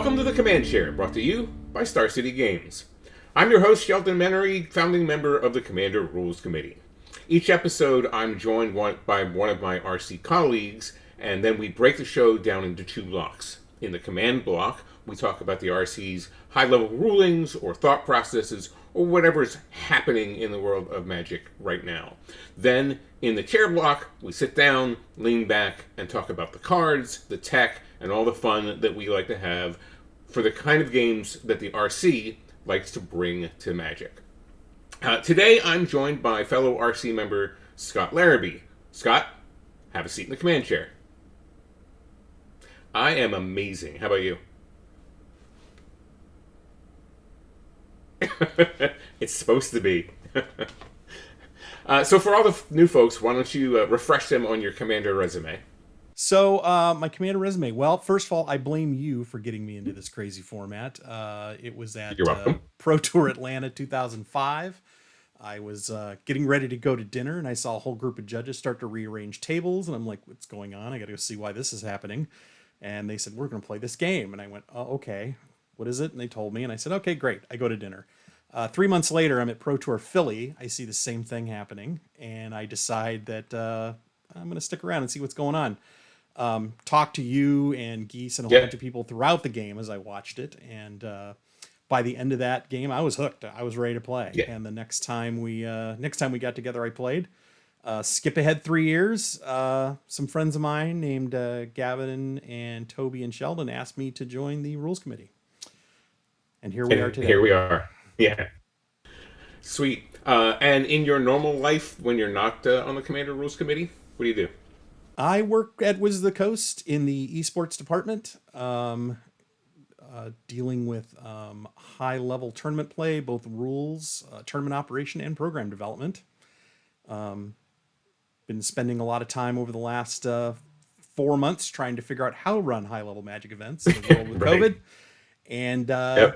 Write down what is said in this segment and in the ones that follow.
Welcome to the Command Share, brought to you by Star City Games. I'm your host, Sheldon Menery, founding member of the Commander Rules Committee. Each episode, I'm joined by one of my RC colleagues, and then we break the show down into two blocks. In the Command block, we talk about the RC's high-level rulings or thought processes or whatever's happening in the world of Magic right now. Then, in the Chair block, we sit down, lean back, and talk about the cards, the tech, and all the fun that we like to have for the kind of games that the RC likes to bring to Magic. Today, I'm joined by fellow RC member Scott Larabee. Scott, have a seat in the Command Chair. I am amazing. How about you? It's supposed to be. So for all the new folks, why don't you refresh them on your Commander resume? So my Commander resume. Well, first of all, I blame you for getting me into this crazy format. It was at Pro Tour Atlanta 2005. I was getting ready to go to dinner, and I saw a whole group of judges start to rearrange tables, and I'm like, what's going on? I got to go see why this is happening. And they said, we're going to play this game. And I went, oh, okay. What is it? And they told me, and I said, okay, great. I go to dinner. 3 months later, I'm at Pro Tour Philly. I see the same thing happening, and I decide that I'm going to stick around and see what's going on. Talk to you and Geese and a whole bunch of people throughout the game as I watched it, and by the end of that game, I was hooked. I was ready to play. Yeah. And the next time we got together, I played. Skip ahead 3 years. Some friends of mine named Gavin and Toby and Sheldon asked me to join the Rules Committee, and here we are today. Here we are. Yeah. Sweet. And in your normal life, when you're not on the Commander Rules Committee, what do you do? I work at Wizards of the Coast in the esports department, dealing with high-level tournament play, both rules, tournament operation, and program development. Been spending a lot of time over the last 4 months trying to figure out how to run high-level Magic events in the world with right. COVID. And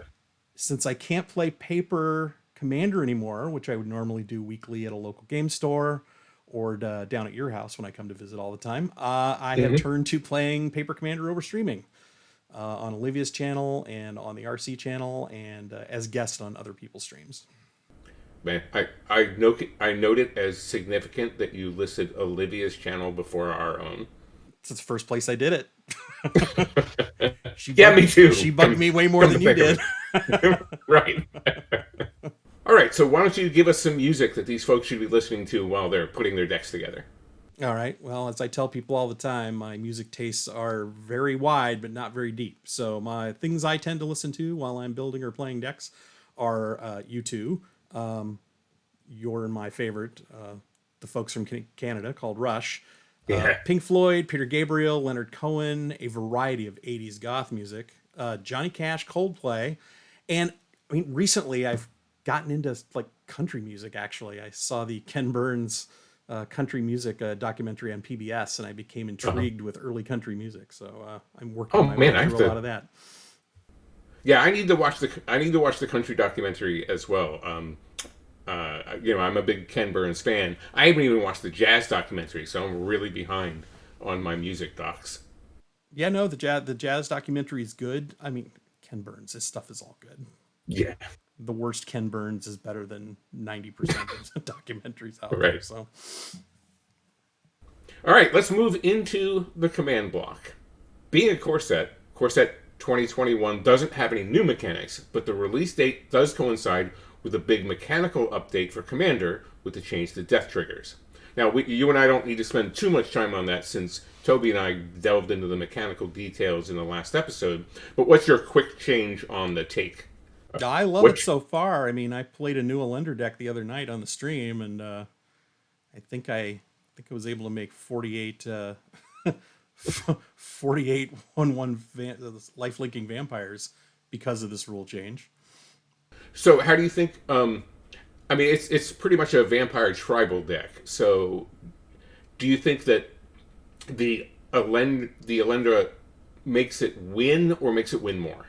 since I can't play paper Commander anymore, which I would normally do weekly at a local game store or down at your house when I come to visit all the time, I have turned to playing paper Commander over streaming on Olivia's channel and on the RC channel and as guest on other people's streams. Man, I note it as significant that you listed Olivia's channel before our own. It's the first place I did it. Me too. She bugged me way more than you did. Right. All right, so why don't you give us some music that these folks should be listening to while they're putting their decks together? All right. Well, as I tell people all the time, my music tastes are very wide, but not very deep. So my things I tend to listen to while I'm building or playing decks are U2. You're in my favorite, the folks from Canada called Rush. Pink Floyd, Peter Gabriel, Leonard Cohen, a variety of 80s goth music, Johnny Cash, Coldplay, and I mean recently I've gotten into like country music. Actually, I saw the Ken Burns country music documentary on PBS, and I became intrigued with early country music. So I'm working my way through a lot of that. Yeah, I need to watch the country documentary as well. I'm a big Ken Burns fan. I haven't even watched the jazz documentary, so I'm really behind on my music docs. Yeah, no, the jazz documentary is good. I mean, Ken Burns, his stuff is all good. Yeah. The worst Ken Burns is better than 90% of documentaries out there. So, all right, let's move into the command block. Being a core set 2021 doesn't have any new mechanics, but the release date does coincide with a big mechanical update for Commander with the change to death triggers. Now, you and I don't need to spend too much time on that since Toby and I delved into the mechanical details in the last episode, but what's your quick change on the take? I love it so far. I mean, I played a new Elender deck the other night on the stream, and I think I was able to make 48 1/1 life-linking vampires because of this rule change. So how do you think, I mean, it's pretty much a vampire tribal deck. So do you think that the Elendra makes it win or makes it win more?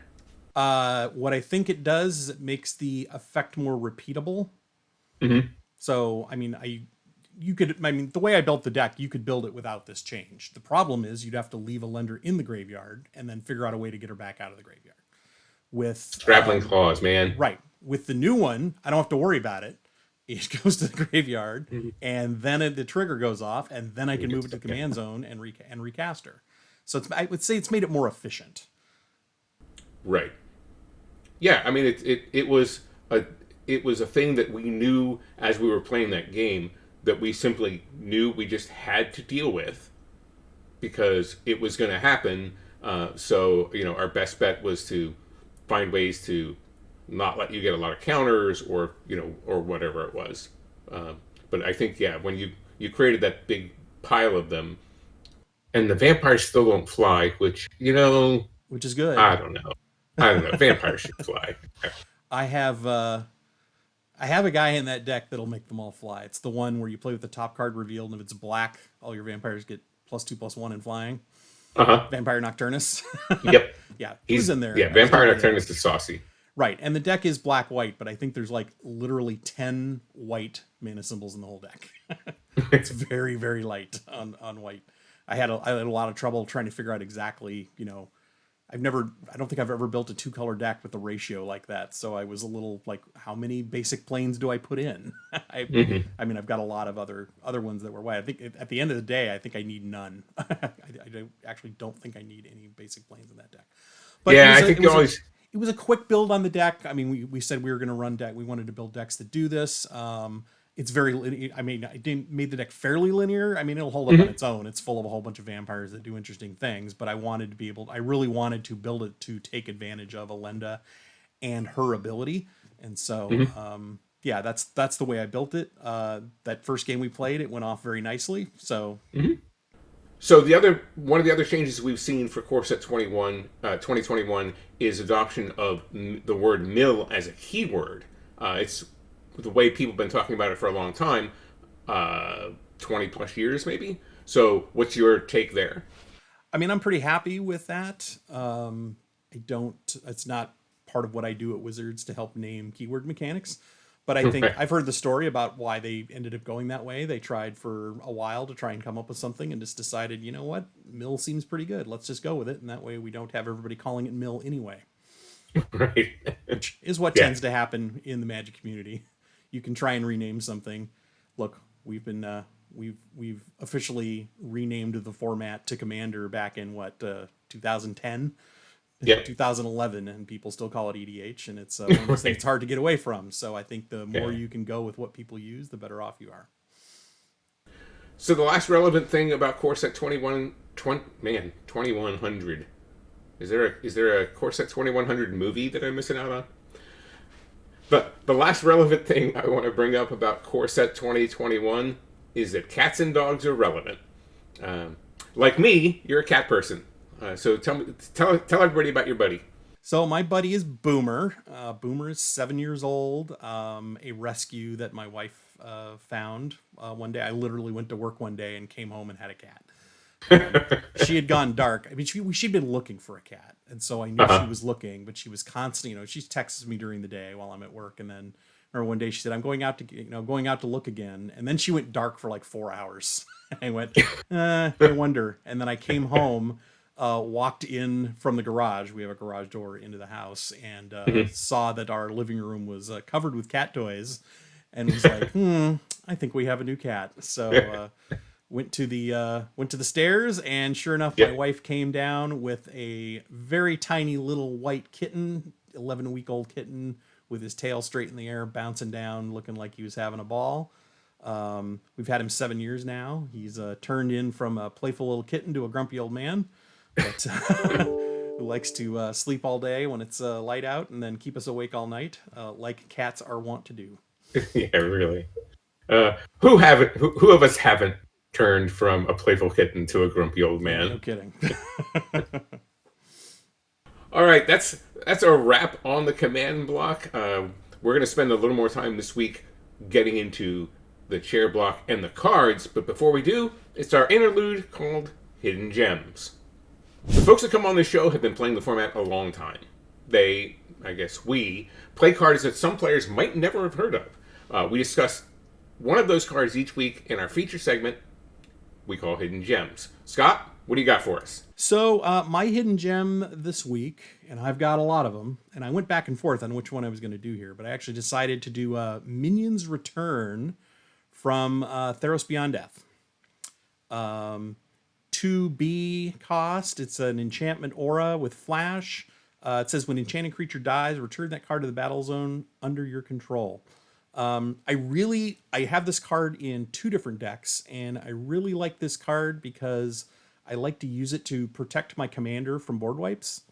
What I think it does is it makes the effect more repeatable. Mm-hmm. So, I mean, the way I built the deck, you could build it without this change. The problem is you'd have to leave Elendra in the graveyard and then figure out a way to get her back out of the graveyard. With Grappling claws, man. right, with the new one, I don't have to worry about it. It goes to the graveyard, and then the trigger goes off, and then I can move it to the command zone and recast her. So I would say it's made it more efficient. Right. Yeah, I mean it was a thing that we knew as we were playing that game, that we simply knew we just had to deal with because it was going to happen. So our best bet was to find ways to not let you get a lot of counters, or or whatever it was. But I think when you created that big pile of them, and the vampires still don't fly, which is good. I don't know. Vampires should fly. I have a guy in that deck that'll make them all fly. It's the one where you play with the top card revealed, and if it's black, all your vampires get +2/+1 in flying. Vampire Nocturnus. Yep. Yeah, he's in there. Yeah, Vampire Nocturnus is saucy. Right, and the deck is black-white, but I think there's like literally 10 white mana symbols in the whole deck. It's very, very light on white. I had a lot of trouble trying to figure out exactly, I don't think I've ever built a 2-color deck with a ratio like that. So I was a little like, how many basic planes do I put in? I mean, I've got a lot of other ones that were white. I think at the end of the day, I think I need none. I actually don't think I need any basic planes in that deck. But yeah, it was a quick build on the deck. I mean, we said we were going to run deck. We wanted to build decks that do this. It's very, I mean, I made the deck fairly linear. I mean, it'll hold up on its own. It's full of a whole bunch of vampires that do interesting things, but I really wanted to build it to take advantage of Elenda and her ability. And so, that's the way I built it. That first game we played, it went off very nicely. So, So one of the other changes we've seen for Core Set 2021 is adoption of the word mill as a keyword. It's the way people have been talking about it for a long time, 20 plus years maybe. So what's your take there? I mean, I'm pretty happy with that. It's not part of what I do at Wizards to help name keyword mechanics. But I think I've heard the story about why they ended up going that way. They tried for a while to try and come up with something and just decided, you know what, mill seems pretty good. Let's just go with it. And that way we don't have everybody calling it mill anyway. Right. Which is what tends to happen in the Magic community. You can try and rename something. Look, we've officially renamed the format to Commander back in 2010. 2011, and people still call it EDH, and it's one of those things it's hard to get away from. So I think the more you can go with what people use, the better off you are. So the last relevant thing about Core Set 2100. Is there a Core Set 2100 movie that I'm missing out on? But the last relevant thing I want to bring up about Core Set 2021 is that cats and dogs are relevant. Like me, you're a cat person. So tell everybody about your buddy. So my buddy is Boomer. Boomer is 7 years old. A rescue that my wife found one day. I literally went to work one day and came home and had a cat. She had gone dark. I mean, she'd been looking for a cat, and so I knew she was looking. But she was constantly, she texts me during the day while I'm at work, and then one day she said, "I'm going out to look again," and then she went dark for like 4 hours. I went, I wonder, and then I came home. Walked in from the garage. We have a garage door into the house, and saw that our living room was covered with cat toys, and was like, I think we have a new cat. So went to the stairs, and sure enough, my wife came down with a very tiny little white kitten, 11-week-old kitten, with his tail straight in the air, bouncing down, looking like he was having a ball. We've had him 7 years now. He's turned in from a playful little kitten to a grumpy old man. But who likes to sleep all day when it's light out, and then keep us awake all night, like cats are wont to do. Yeah, really. Who of us haven't turned from a playful kitten to a grumpy old man? No kidding. All right, that's a wrap on the command block. We're going to spend a little more time this week getting into the chair block and the cards, but before we do, it's our interlude called Hidden Gems. The folks that come on this show have been playing the format a long time. We play cards that some players might never have heard of. We discuss one of those cards each week in our feature segment we call Hidden Gems. Scott, What do you got for us? So my hidden gem this week, and I've got a lot of them, and I went back and forth on which one I was going to do here, but I actually decided to do Minions Return from Theros Beyond Death. 2B cost. It's an enchantment aura with flash. It says when enchanted creature dies, return that card to the battle zone under your control. I have this card in 2 different decks, and I really like this card because I like to use it to protect my commander from board wipes.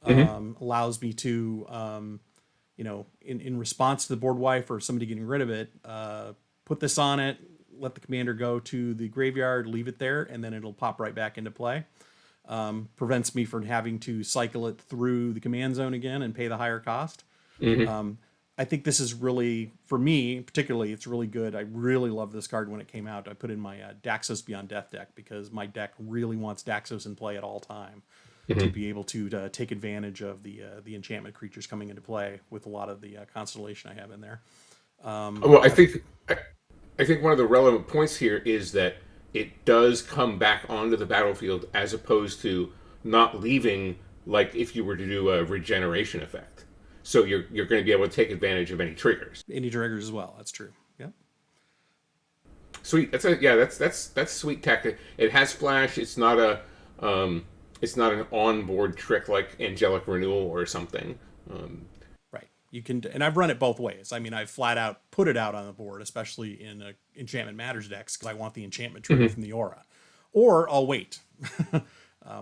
Allows me to, in response to the board wipe or somebody getting rid of it, put this on it, let the commander go to the graveyard, leave it there, and then it'll pop right back into play. Prevents me from having to cycle it through the command zone again and pay the higher cost. I think this is really, for me particularly, it's really good. I really love this card when it came out. I put in my Daxos Beyond Death deck because my deck really wants Daxos in play at all time to be able to take advantage of the enchantment creatures coming into play with a lot of the constellation I have in there. Well, I think one of the relevant points here is that it does come back onto the battlefield as opposed to not leaving, like if you were to do a regeneration effect. So you're going to be able to take advantage of any triggers. Any triggers as well. That's true. Yep. Sweet. That's sweet tactic. It has flash. It's not an onboard trick like Angelic Renewal or something. Right. You can, and I've run it both ways. I mean, I've flat out put it out on the board, especially in Enchantment Matters decks, because I want the enchantment trigger from the aura, or I'll wait.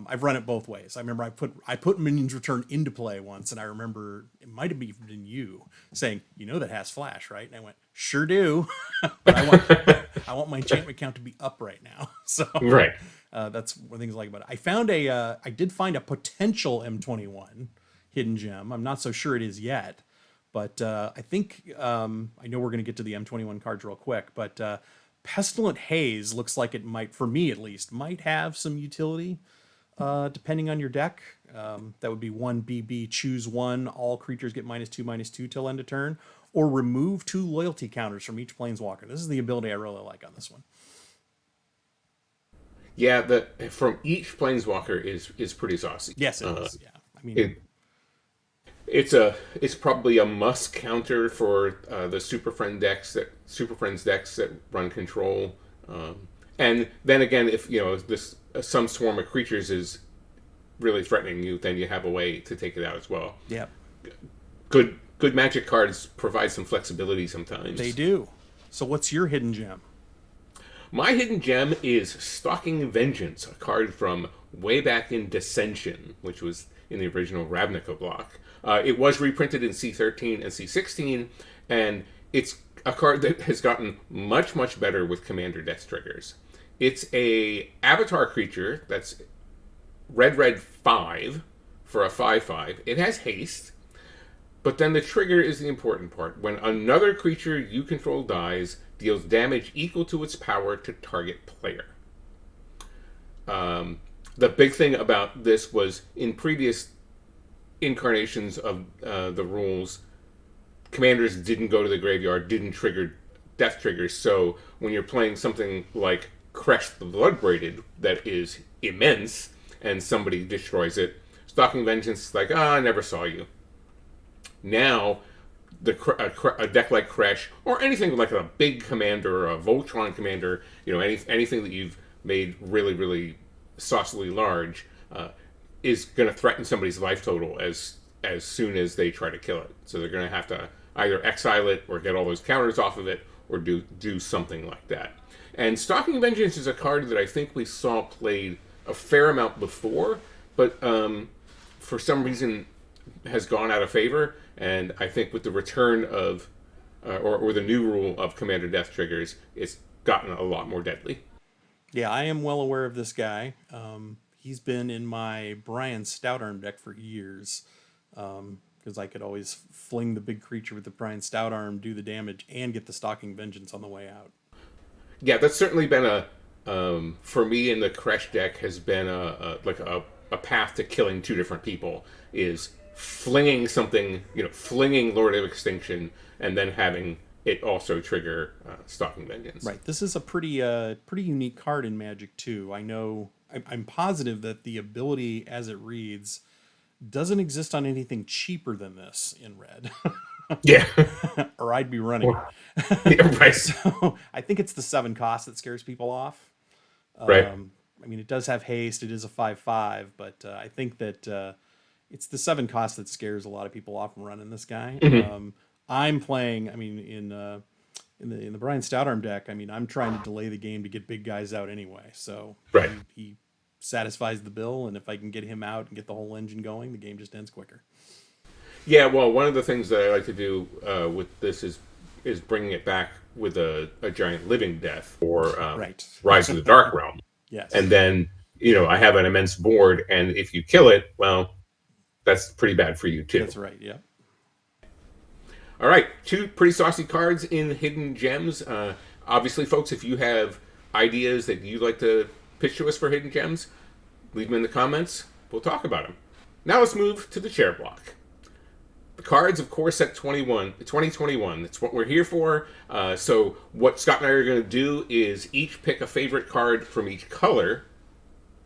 I've run it both ways. I remember I put Minions Return into play once, and I remember it might have been you saying, that has flash, right? And I went, sure do, but I want my enchantment count to be up right now. So right, that's one of the things I like about it. I did find a potential M21 hidden gem. I'm not so sure it is yet, but I think I know we're going to get to the M21 cards real quick, but Pestilent Haze looks like it might, for me at least, might have some utility. Depending on your deck, that would be 1 BB, choose 1, all creatures get -2/-2 till end of turn, or remove 2 loyalty counters from each planeswalker. This is the ability I really like on this one. Yeah, from each planeswalker is pretty saucy. Yes, it is. Yeah, I mean, it's probably a must counter for the Super Friends decks that run control. And then again, if this some swarm of creatures is really threatening you, then you have a way to take it out as well. Yeah. Good Magic cards provide some flexibility sometimes. They do. So what's your hidden gem? My hidden gem is Stalking Vengeance, a card from way back in Dissension, which was in the original Ravnica block. It was reprinted in C13 and C16, and it's a card that has gotten much, much better with Commander Death triggers. It's a avatar creature that's red 5 for a 5/5. It has haste, but then the trigger is the important part. When another creature you control dies, deals damage equal to its power to target player. The big thing about this was in previous incarnations of the rules, commanders didn't go to the graveyard, didn't trigger death triggers, so when you're playing something like Crash the Bloodbraided that is immense and somebody destroys it, Stalking Vengeance is like, I never saw you. Now, a deck like Crash, or anything like a big commander, or a Voltron commander, anything that you've made really, really saucily large, is going to threaten somebody's life total as soon as they try to kill it. So they're going to have to either exile it or get all those counters off of it, or do something like that. And Stalking Vengeance is a card that I think we saw played a fair amount before, but for some reason has gone out of favor. And I think with the return of, or the new rule of Commander Death triggers, it's gotten a lot more deadly. Yeah, I am well aware of this guy. He's been in my Brian Stoutarm deck for years, because I could always fling the big creature with the Brian Stoutarm, do the damage, and get the Stalking Vengeance on the way out. Yeah, that's certainly been for me in the Crash deck has been a path to killing 2 different people, is flinging something, flinging Lord of Extinction, and then having it also trigger Stalking Vengeance. Right. This is a pretty unique card in Magic too. I know. I'm positive that the ability as it reads doesn't exist on anything cheaper than this in red. Yeah. Or I'd be running. Yeah, right. So I think it's the 7 cost that scares people off. Right. I mean, it does have haste. It is a 5/5, but I think that it's the 7 cost that scares a lot of people off from running this guy. Mm-hmm. I'm playing. I mean, in the Brian Stoutarm deck. I mean, I'm trying to delay the game to get big guys out anyway. So Right. he satisfies the bill, and if I can get him out and get the whole engine going, the game just ends quicker. Yeah, well, one of the things that I like to do with this is bringing it back with a giant living death or Right. Rise of the Dark Realm. Yes. And then, I have an immense board, and if you kill it, well, that's pretty bad for you, too. That's right, yeah. All right, 2 pretty saucy cards in Hidden Gems. Obviously, folks, if you have ideas that you'd like to pitch to us for Hidden Gems, leave them in the comments. We'll talk about them. Now let's move to the chair block. The cards, of course, set 2021. That's what we're here for. So what Scott and I are going to do is each pick a favorite card from each color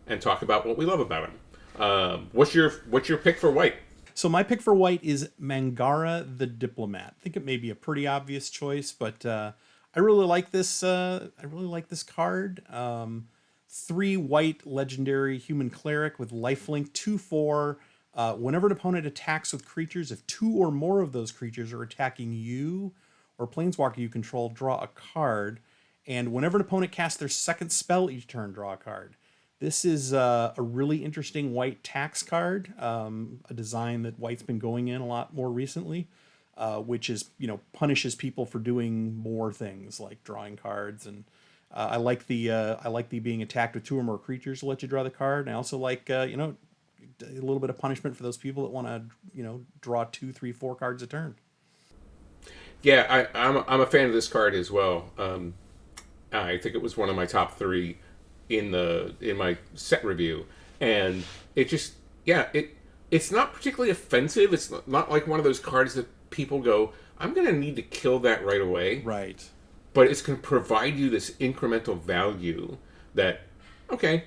and talk about what we love about them. What's your pick for white? So my pick for white is Mangara the Diplomat. I think it may be a pretty obvious choice, but I really like this. I really like this card. 3 white legendary human cleric with lifelink, 2/4. Whenever an opponent attacks with creatures, if 2 or more of those creatures are attacking you or planeswalker you control, draw a card. And whenever an opponent casts their second spell each turn, draw a card. This is a really interesting white tax card, a design that white's been going in a lot more recently, which is, punishes people for doing more things like drawing cards. And I like the being attacked with 2 or more creatures to let you draw the card. And I also like, a little bit of punishment for those people that want to, draw 2, 3, 4 cards a turn. Yeah, I'm a fan of this card as well. I think it was one of my top 3 in my set review, and it just it's not particularly offensive. It's not like one of those cards that people go, I'm going to need to kill that right away. Right. But it's going to provide you this incremental value that, okay,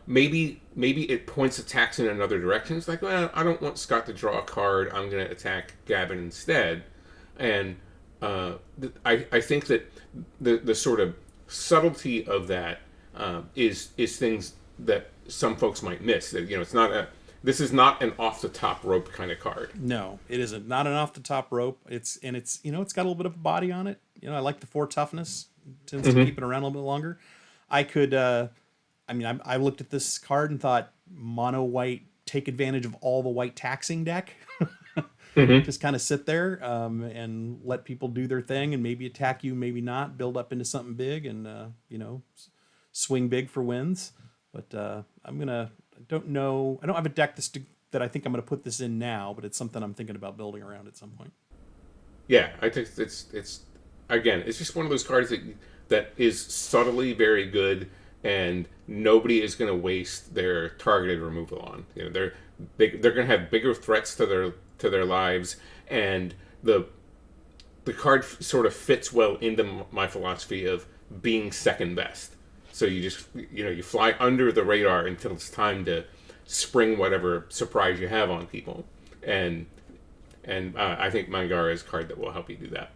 maybe it points attacks in another direction. It's like, well, I don't want Scott to draw a card. I'm going to attack Gavin instead. And I think that the sort of subtlety of that is things that some folks might miss. That this is not an off the top rope kind of card. No, it isn't. Not an off the top rope. It's got a little bit of a body on it. I like the 4 toughness. Tends to keep it around a little bit longer. I could. I looked at this card and thought mono white, take advantage of all the white taxing deck. Just kind of sit there and let people do their thing and maybe attack you, maybe not. Build up into something big and swing big for wins. But I don't know. I don't have a deck that I think I'm going to put this in now, but it's something I'm thinking about building around at some point. Yeah, I think it's just one of those cards that is subtly very good, and nobody is going to waste their targeted removal on. They're going to have bigger threats to their lives, and the card sort of fits well into my philosophy of being second best. So you just you fly under the radar until it's time to spring whatever surprise you have on people, and I think Mangara is a card that will help you do that.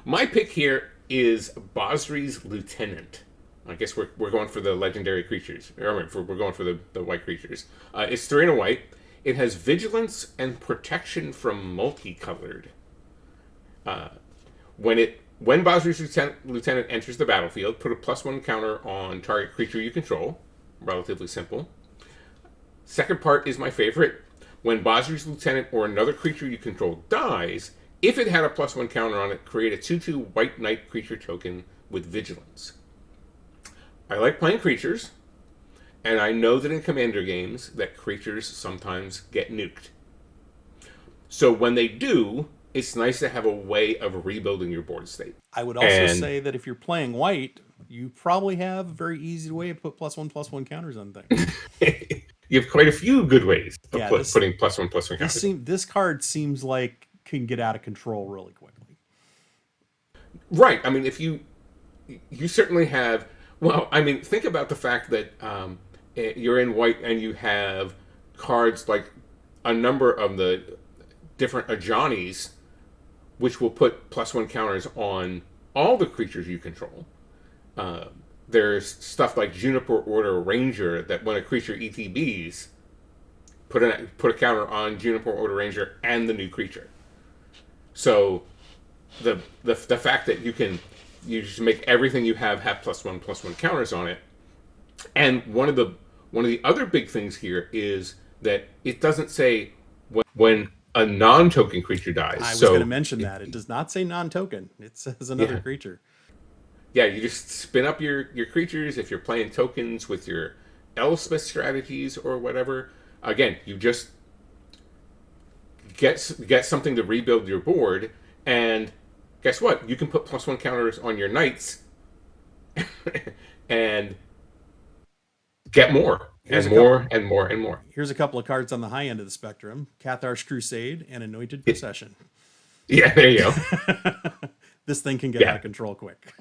My pick here is Basri's Lieutenant. I guess we're going for the legendary creatures. We're going for the white creatures. It's 3 and a white. It has vigilance and protection from multicolored. When Basri's Lieutenant enters the battlefield, put a +1 counter on target creature you control. Relatively simple. Second part is my favorite. When Basri's Lieutenant or another creature you control dies, if it had a +1 counter on it, create a 2/2 white knight creature token with vigilance. I like playing creatures, and I know that in Commander games that creatures sometimes get nuked. So when they do, it's nice to have a way of rebuilding your board state. I would also say that if you're playing white, you probably have a very easy way to put +1/+1 counters on things. You have quite a few good ways of putting +1/+1 counters. This card seems like can get out of control really quickly. Right. I mean, if you certainly have. Well, I mean, think about the fact that you're in white and you have cards like a number of the different Ajani's, which will put +1 counters on all the creatures you control. Uh, there's stuff like Juniper Order Ranger that when a creature ETBs, put a counter on Juniper Order Ranger and the new creature. So the fact that you just make everything you have +1/+1 counters on it, and one of the other big things here is that it doesn't say when a non-token creature dies. I was going to mention that it does not say non-token; it says another creature. Yeah, you just spin up your creatures if you're playing tokens with your Elspeth strategies or whatever. Again, you just get something to rebuild your board, and guess what? You can put +1 counters on your knights and get more and more and more and more. Here's a couple of cards on the high end of the spectrum: Cathar's Crusade and Anointed Procession. Yeah, there you go. This thing can get out of control quick.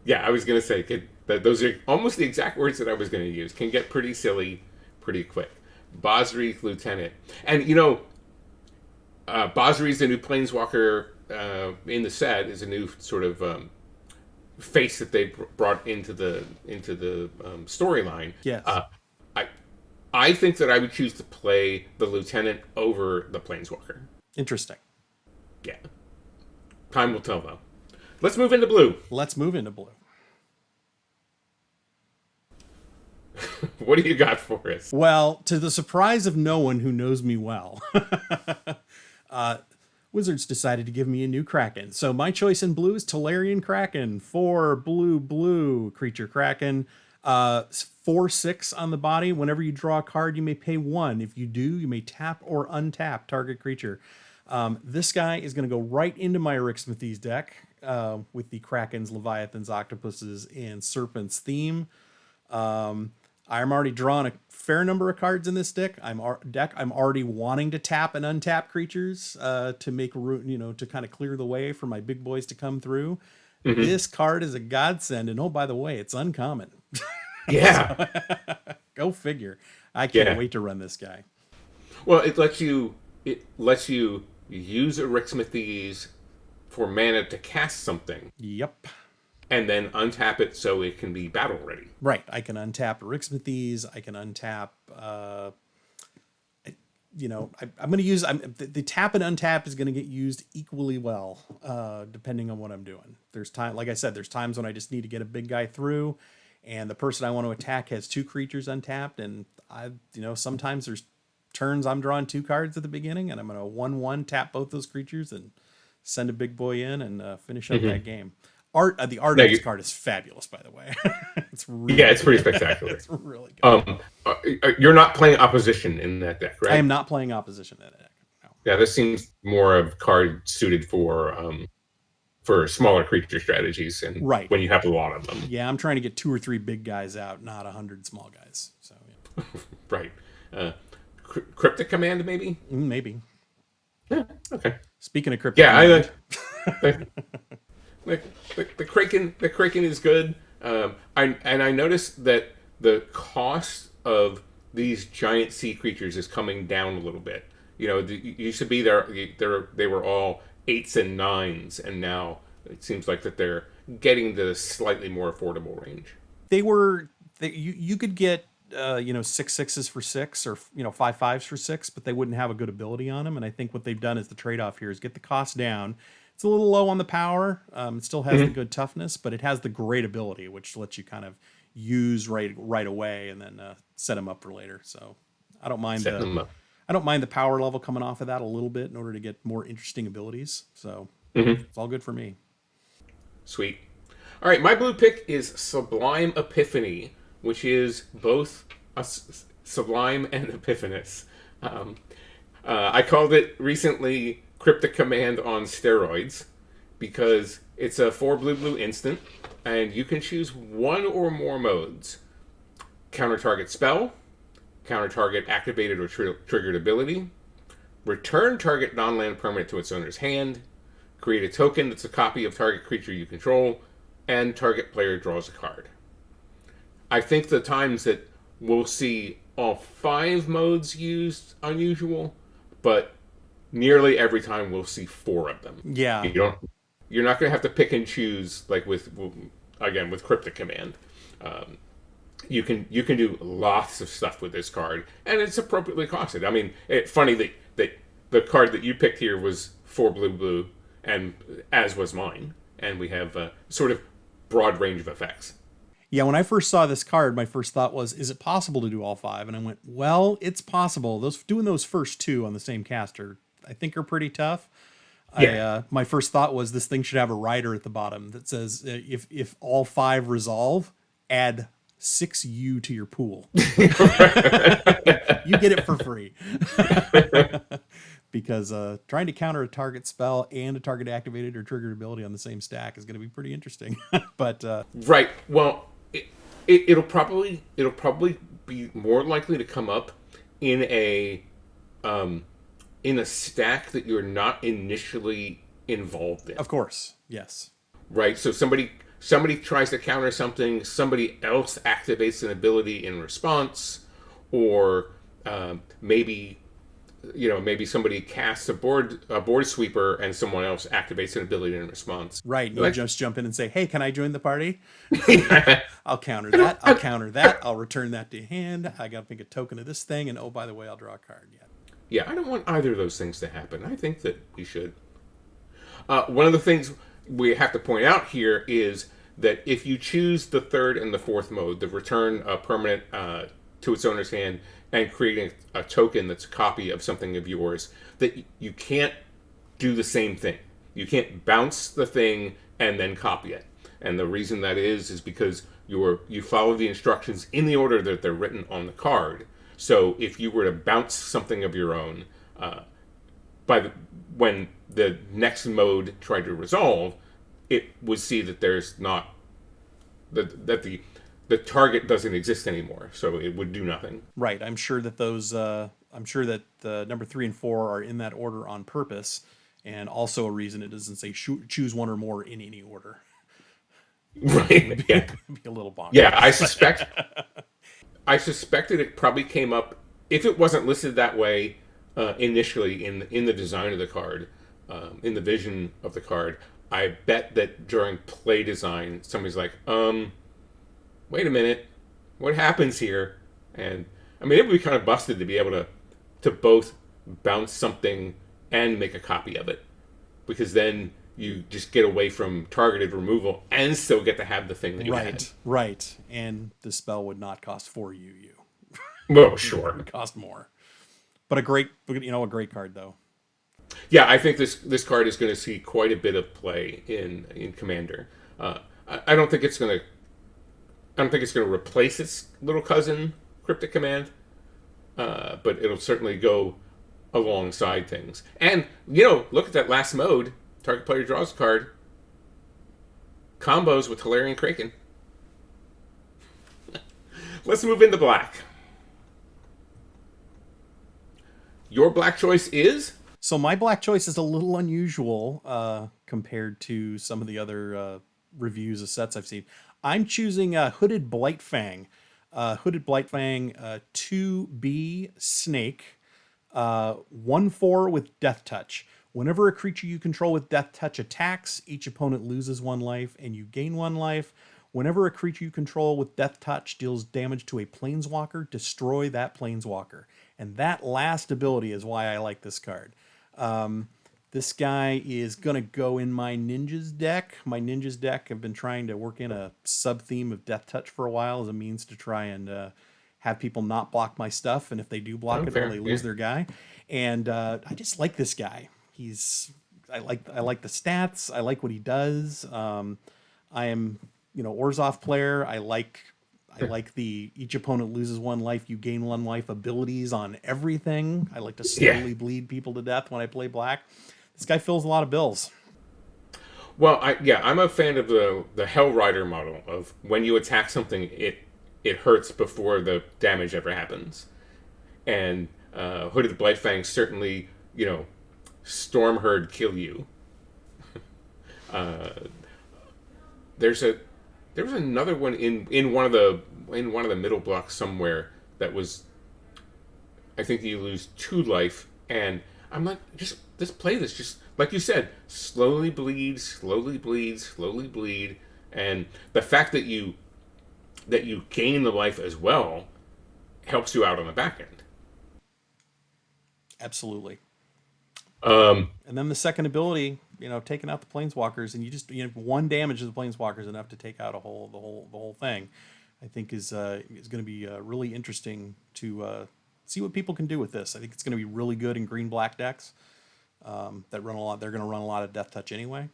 Yeah, I was going to say those are almost the exact words that I was going to use. Can get pretty silly pretty quick. Bosri's Lieutenant. And, Bosri's the new Planeswalker in the set, is a new sort of face that they brought into the storyline. Yes. I think that I would choose to play the Lieutenant over the Planeswalker. Interesting. Yeah. Time will tell, though. Let's move into blue. What do you got for us? Well, to the surprise of no one who knows me well, Wizards decided to give me a new Kraken. So my choice in blue is Tolarian Kraken. 4 blue creature Kraken. 4/6 on the body. Whenever you draw a card, you may pay 1. If you do, you may tap or untap target creature. This guy is going to go right into my Arixmethes deck with the Krakens, Leviathans, Octopuses, and Serpents theme. I'm already drawn a fair number of cards in this deck. I'm already wanting to tap and untap creatures to make room, to kind of clear the way for my big boys to come through. Mm-hmm. This card is a godsend, and oh, by the way, it's uncommon. Yeah. Go figure. I can't wait to run this guy. Well, it lets you use Arixmethes for mana to cast something. Yep. And then untap it so it can be battle ready. Right. I can untap Arixmethes. I can untap. I'm going to use the tap and untap is going to get used equally well, depending on what I'm doing. Like I said, there's times when I just need to get a big guy through, and the person I want to attack has 2 creatures untapped, and sometimes there's turns I'm drawing 2 cards at the beginning, and I'm going to 1/1 tap both those creatures and send a big boy in and finish up that game. The art of this card is fabulous, by the way. It's pretty spectacular. It's really good. You're not playing opposition in that deck, right? I am not playing opposition in that deck. No. Yeah, this seems more of card suited for smaller creature strategies, and when you have a lot of them. Yeah, I'm trying to get 2 or 3 big guys out, not 100 small guys. So yeah. Right. Cryptic Command, maybe. Maybe. Yeah. Okay. Speaking of cryptic, The Kraken is good. I noticed that the cost of these giant sea creatures is coming down a little bit. Used to be they were all 8s and 9s, and now it seems like that they're getting to slightly more affordable range. You could get 6/6s for 6 or 5/5s for 6, but they wouldn't have a good ability on them. And I think what they've done is the trade-off here is get the cost down. It's a little low on the power. It still has the good toughness, but it has the great ability, which lets you kind of use right away and then set them up for later. So I don't mind the power level coming off of that a little bit in order to get more interesting abilities. So it's all good for me. Sweet. All right, my blue pick is Sublime Epiphany, which is both a sublime and epiphanous. I called it recently Cryptic Command on steroids because it's a 4 blue instant, and you can choose 1 or more modes: counter target spell, counter target activated or triggered ability, return target non-land permanent to its owner's hand, create a token that's a copy of target creature you control, and target player draws a card. I think the times that we'll see all 5 modes used unusual, but nearly every time we'll see 4 of them. Yeah. You're not going to have to pick and choose like with Cryptic Command. You can do lots of stuff with this card, and it's appropriately costed. I mean, it's funny that the card that you picked here was 4 blue, and as was mine, and we have a sort of broad range of effects. Yeah, when I first saw this card, my first thought was, is it possible to do all 5? And I went, well, it's possible. Doing those first 2 on the same caster, I think, are pretty tough. Yeah. My first thought was this thing should have a rider at the bottom that says, if all 5 resolve, add 6U to your pool. You get it for free. Because trying to counter a target spell and a target activated or triggered ability on the same stack is going to be pretty interesting. But right. Well, it'll probably be more likely to come up in a stack that you're not initially involved in. Of course, yes. Right. So somebody tries to counter something, somebody else activates an ability in response, or maybe somebody casts a board sweeper and someone else activates an ability in response. Right. You just jump in and say, hey, can I join the party? I'll counter that. I'll return that to hand. I got to pick a token of this thing. And oh, by the way, I'll draw a card. Yeah, I don't want either of those things to happen. I think that we should. One of the things we have to point out here is that if you choose the 3rd and the 4th mode, the return a permanent to its owner's hand and creating a token that's a copy of something of yours, that you can't do the same thing. You can't bounce the thing and then copy it. And the reason that is because you follow the instructions in the order that they're written on the card. So if you were to bounce something of your own, when the next mode tried to resolve, it would see that there's not that the target doesn't exist anymore, so it would do nothing. Right. I'm sure that the number 3 and 4 are in that order on purpose, and also a reason it doesn't say choose one or more in any order. Right. Yeah. Be a little bonkers. Yeah, I suspected it probably came up, if it wasn't listed that way initially in the design of the card, in the vision of the card. I bet that during play design, somebody's like, wait a minute, what happens here? And I mean, it would be kind of busted to be able to both bounce something and make a copy of it, because then you just get away from targeted removal and still get to have the thing that you had. Right. And the spell would not cost 4 UU. Well, sure. It would cost more. But a great card though. Yeah, I think this card is going to see quite a bit of play in Commander. I don't think it's going to replace its little cousin, Cryptic Command, but it'll certainly go alongside things. And look at that last mode. Target player draws a card. Combos with Hilarion Kraken. Let's move into black. Your black choice is? So my black choice is a little unusual compared to some of the other reviews of sets I've seen. I'm choosing Hooded Blightfang. Hooded Blightfang 2B Snake, 1/4 with Death Touch. Whenever a creature you control with Death Touch attacks, each opponent loses 1 life and you gain 1 life. Whenever a creature you control with Death Touch deals damage to a Planeswalker, destroy that Planeswalker. And that last ability is why I like this card. This guy is going to go in my Ninjas deck. My Ninjas deck, I've been trying to work in a sub-theme of Death Touch for a while as a means to try and have people not block my stuff. And if they do block it, they lose their guy. And I just like this guy. I like the stats. I like what he does. I am, Orzhov player. I like the each opponent loses 1 life, you gain 1 life abilities on everything. I like to slowly bleed people to death when I play black. This guy fills a lot of bills. Well, I'm a fan of the Hell Rider model of when you attack something, it hurts before the damage ever happens. And Hooded Blightfang certainly, Stormherd kill you. Uh, there's a there was another one in one of the middle blocks somewhere that was, I think you lose 2 life, and I'm like, just play this, just like you said, slowly bleed, slowly bleed, slowly bleed, and the fact that you gain the life as well helps you out on the back end. Absolutely. Um, And then the second ability, taking out the planeswalkers, and one damage to the planeswalkers enough to take out the whole thing. I think is going to be really interesting to see what people can do with this. I think it's going to be really good in green black decks that run a lot. They're going to run a lot of Death Touch anyway.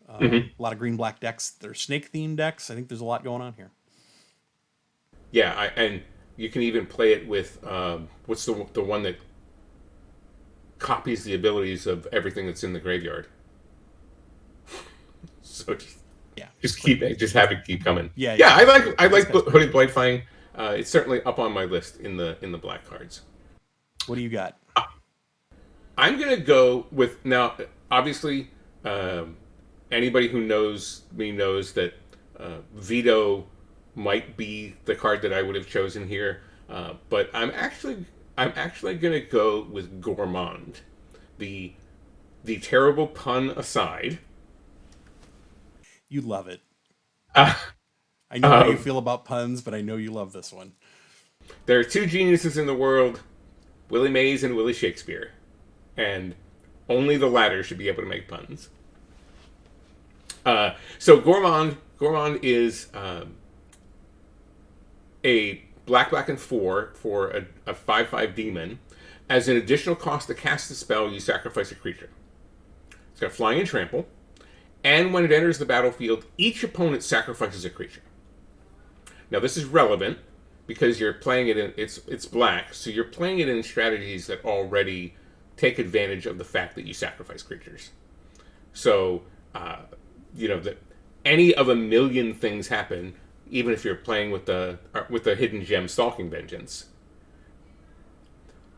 mhm. A lot of green black decks. They're snake themed decks. I think there's a lot going on here. Yeah, and you can even play it with what's the one that copies the abilities of everything that's in the graveyard. So Yeah, just have it keep coming. yeah, Yeah, yeah. I This like guy's Hooded Blightfang. It's certainly up on my list in the black cards. What do you got? I'm gonna go with now. Obviously, um, anybody who knows me knows that Veto might be the card that I would have chosen here, but I'm actually gonna go with Gourmand. The the terrible pun aside, You love it. uh, I know how you um, feel about puns, but I know you love this one. there are 2 geniuses in the world, Willie Mays and Willie Shakespeare, and only the latter should be able to make puns. So Gourmand is a black and 4 for a 5/5 demon. As an additional cost to cast the spell, you sacrifice a creature. It's got flying and trample, and when it enters the battlefield, each opponent sacrifices a creature. Now this is relevant because you're playing it in it's black, so you're playing it in strategies that already take advantage of the fact that you sacrifice creatures. So that any of a million things happen, even if you're playing with the hidden gem Stalking Vengeance,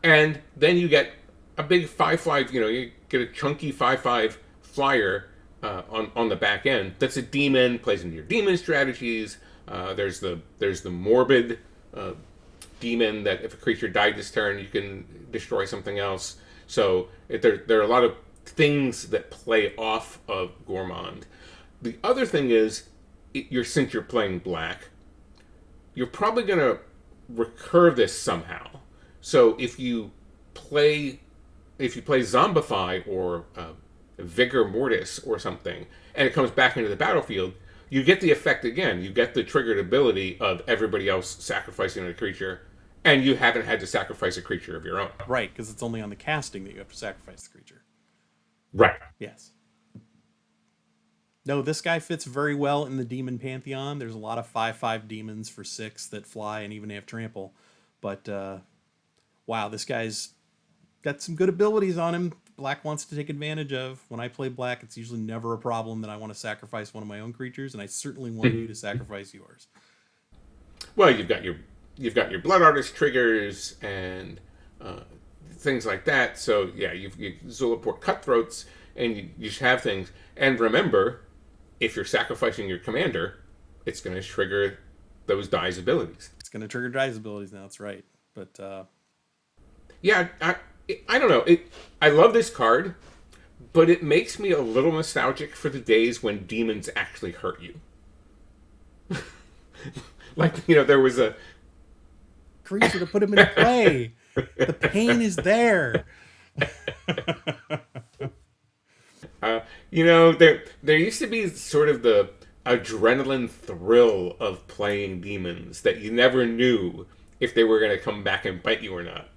and then you get a big 5/5. You get a chunky 5/5 flyer on the back end. That's a demon, plays into your demon strategies. There's the morbid demon that if a creature died this turn, you can destroy something else. So there are a lot of things that play off of Gourmand. The other thing is, since you're playing black, you're probably going to recurve this somehow. So if you play Zombify or Vigor Mortis or something, and it comes back into the battlefield, you get the effect again. You get the triggered ability of everybody else sacrificing a creature, and you haven't had to sacrifice a creature of your own. Right, because it's only on the casting that you have to sacrifice the creature. Right. Yes. No, this guy fits very well in the demon pantheon. There's a lot of 5/5 demons for 6 that fly and even have trample. But wow, this guy's got some good abilities on him. Black wants to take advantage of. When I play black, it's usually never a problem that I want to sacrifice one of my own creatures, and I certainly want you to sacrifice yours. Well, you've got your Blood Artist triggers and things like that. So yeah, you Zulaport Cutthroats, and you just have things. And remember, if you're sacrificing your commander, it's going to trigger those Die's abilities. It's going to trigger Die's abilities now. That's right. But yeah, I don't know. I love this card, but it makes me a little nostalgic for the days when demons actually hurt you. Like, there was a creature to put him in play. The pain is there. There used to be sort of the adrenaline thrill of playing demons that you never knew if they were going to come back and bite you or not.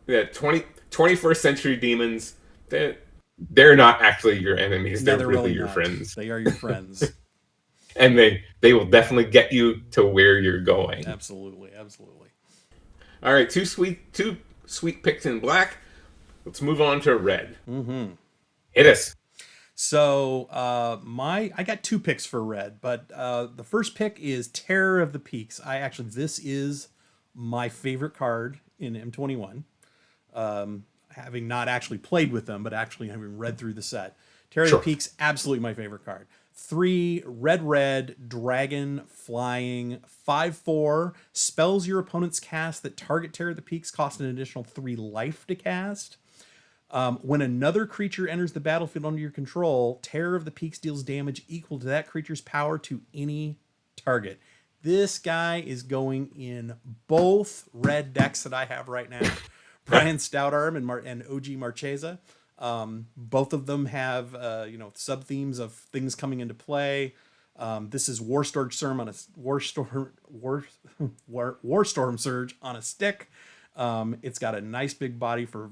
The 21st century demons, they're not actually your enemies. No, they're really your friends. They are your friends. And they will definitely get you to where you're going. Absolutely. All right, two sweet picks in black. Let's move on to red. Mm-hmm. Hit us. So I got 2 picks for red, but the first pick is Terror of the Peaks. This is my favorite card in M21. Having not actually played with them, but actually having read through the set. Terror of the Sure. Peaks, absolutely my favorite card. 3 red dragon flying 5/4 spells your opponent's cast that target Terror of the Peaks cost an additional 3 life to cast. When another creature enters the battlefield under your control, Terror of the Peaks deals damage equal to that creature's power to any target. This guy is going in both red decks that I have right now. Brian Stoutarm and OG Marchesa. Both of them have sub themes of things coming into play. This is Warstorm Surge on a Warstorm Surge on a stick. It's got a nice big body for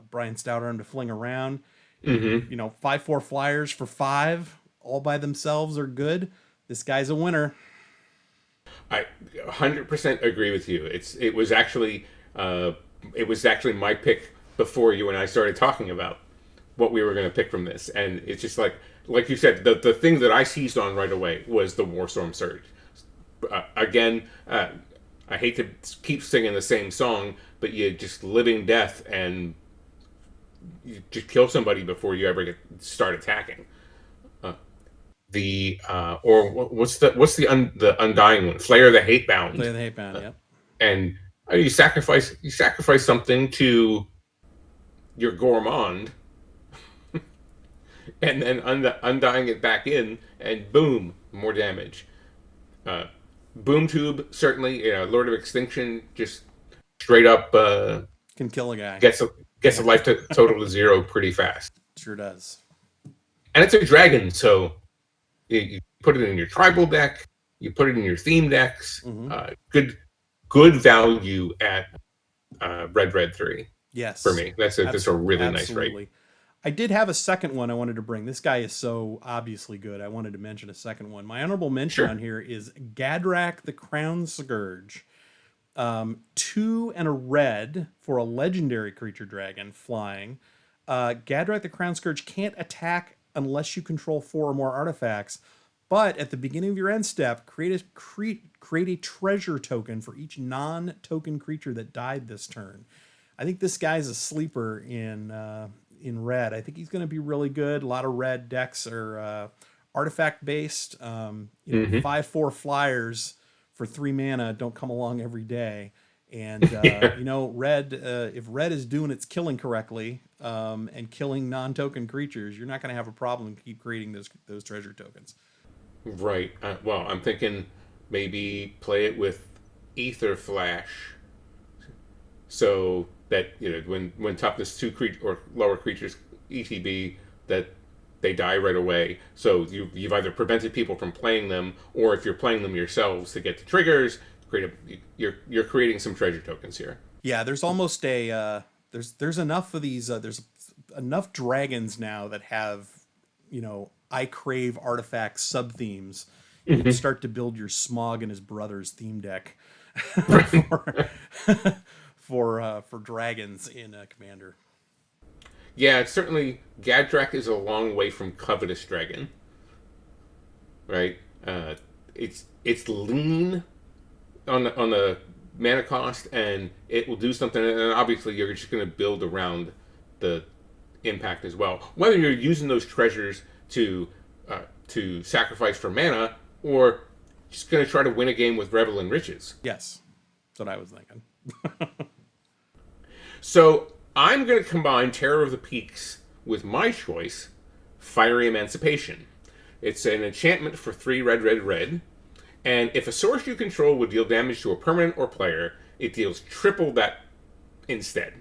Brian Stoutarm to fling around. 5/4 flyers for 5 all by themselves are good. This guy's a winner. I 100% agree with you. It was actually my pick before you and I started talking about what we were going to pick from this, and it's just like you said, the thing that I seized on right away was the Warstorm Surge. Again, I hate to keep singing the same song, but you just living death and you just kill somebody before you ever start attacking. What's the undying one? Flayer the Hatebound. Flayer the Hatebound, yep. And you sacrifice something to your gourmand, and then undying it back in, and boom, more damage. Boom Tube, certainly, Lord of Extinction, just straight up can kill a guy. Gets a life total to 0 pretty fast. Sure does. And it's a dragon, so you put it in your tribal deck, you put it in your theme decks. Good value at red 3. Yes, for me, that's a really nice rate. I did have a second one I wanted to bring. This guy is so obviously good. I wanted to mention a second one. My honorable mention on here is Gadrak the Crown Scourge. 2 and a red for a legendary creature dragon flying. Gadrak the Crown Scourge can't attack unless you control 4 or more artifacts. But at the beginning of your end step, create a treasure token for each non-token creature that died this turn. I think this guy's a sleeper in red. I think he's going to be really good. A lot of red decks are artifact based. 5/4 flyers for 3 mana don't come along every day. And red, if red is doing its killing correctly and killing non-token creatures, you're not going to have a problem to keep creating those treasure tokens. Right. Well, I'm thinking maybe play it with Ether Flash, so that when toughness 2 or lower creatures ETB, that they die right away. So you've either prevented people from playing them, or if you're playing them yourselves to get the triggers, you're creating some treasure tokens here. Yeah, there's almost there's enough of these. There's enough dragons now that have I crave artifact sub themes. You can start to build your Smog and his brothers theme deck for dragons in Commander. Yeah, it's certainly Gadrak is a long way from Covetous Dragon, right? It's lean on the mana cost, and it will do something. And obviously, you're just going to build around the impact as well. Whether you're using those treasures to sacrifice for mana, or just going to try to win a game with Revel in Riches. Yes, that's what I was thinking. So I'm going to combine Terror of the Peaks with my choice, Fiery Emancipation. It's an enchantment for 3 red, and if a source you control would deal damage to a permanent or player, it deals triple that instead.